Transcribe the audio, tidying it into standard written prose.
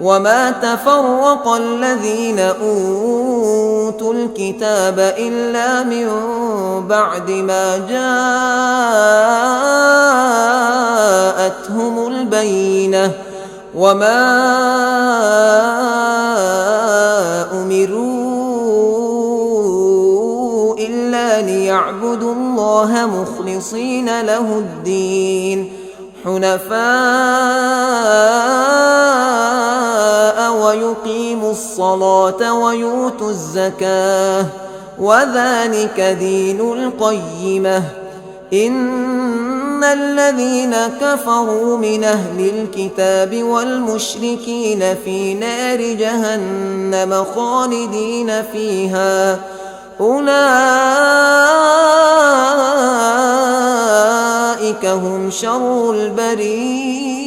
وما تفرق الذين أوتوا الكتاب إلا من بعد ما جاءتهم البينة وما أمروا إلا ليعبدوا الله مخلصين له الدين حنفاء ويقيموا الصلاة ويؤتوا الزكاة وذلك دين القيمة. إن الذين كفروا من أهل الكتاب والمشركين في نار جهنم خالدين فيها أولئك هم شر البرية.